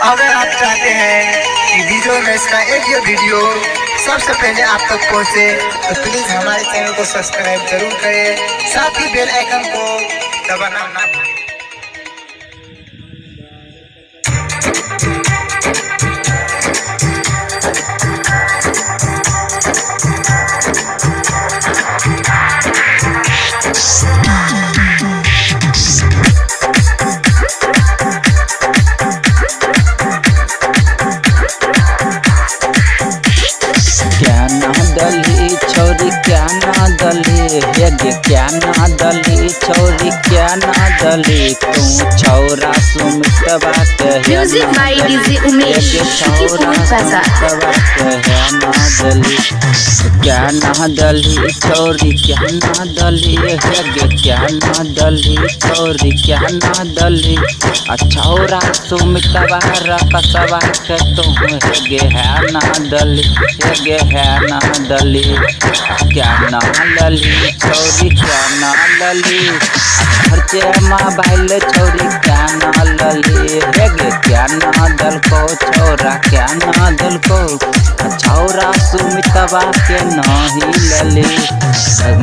अगर आप चाहते हैं कि वीडियो में इसका एक ये वीडियो सबसे पहले आप तक पहुंचे तो प्लीज हमारे चैनल को सब्सक्राइब जरूर करें, साथ ही बेल आइकन को दबाना ना भूलें। छोरी क्या ना दली हेगे क्या ना दली छोरी क्या ना दली तू छौरा सुमितवा के म्यूजिक बाय डीजे उमेश छौरा सुमितवा के ना दली क्या ना दली छोरी क्या ना दली हेगे क्या ना दली छोरी क्या ना दली छौरा सुमितवा रकसवा के तू हेगे है ना दली हेगे है ना दली क्या ना लली छोरी क्या ना लली खर्चे माँ भाईल छोरी क्या ना लली हेगे क्या ना दल को छोरा क्या ना दल को छौरा सुमितवा के नहीं लली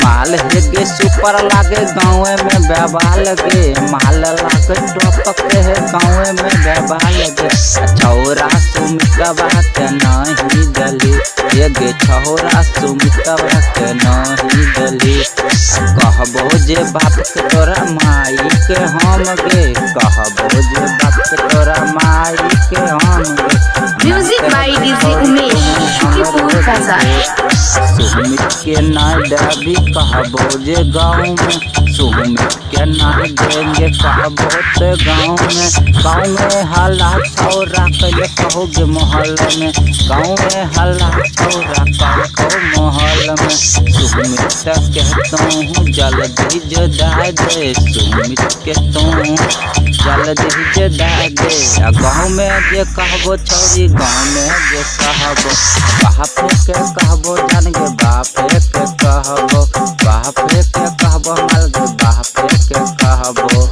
माल हेगे सुपर लागे गाँव में बेबा लगे माल लागे टपक है गाँव में बेबा लगे छौरा सुमितवा के नहीं दली हेगे छौरा सुमितवा के नहीं दली कहबो जे बाप के तोरा माई के हम गे कहबो जे बाप के तोरा माई के हम गे music by DJ Umesh Shukipur बाजार सुमित के ना डबी कहबो जे गाँव में सुमित के ना देंगे कहबो ते गाँव में हल्ला छौरा कैले कहोगे मोहल्ल में गाँव में हल्ला छौरा कहो मोहल्ल में सुमित कहता हूँ जल्दी जदा दे सुमित कहता हूँ जल्दी जदा दे गाँव में जे कहबो छोरी गाँव में जे कहबो बाप के कहबो जान गे बाप के कहबो बाप के कहबो मल गे बाप के कहबो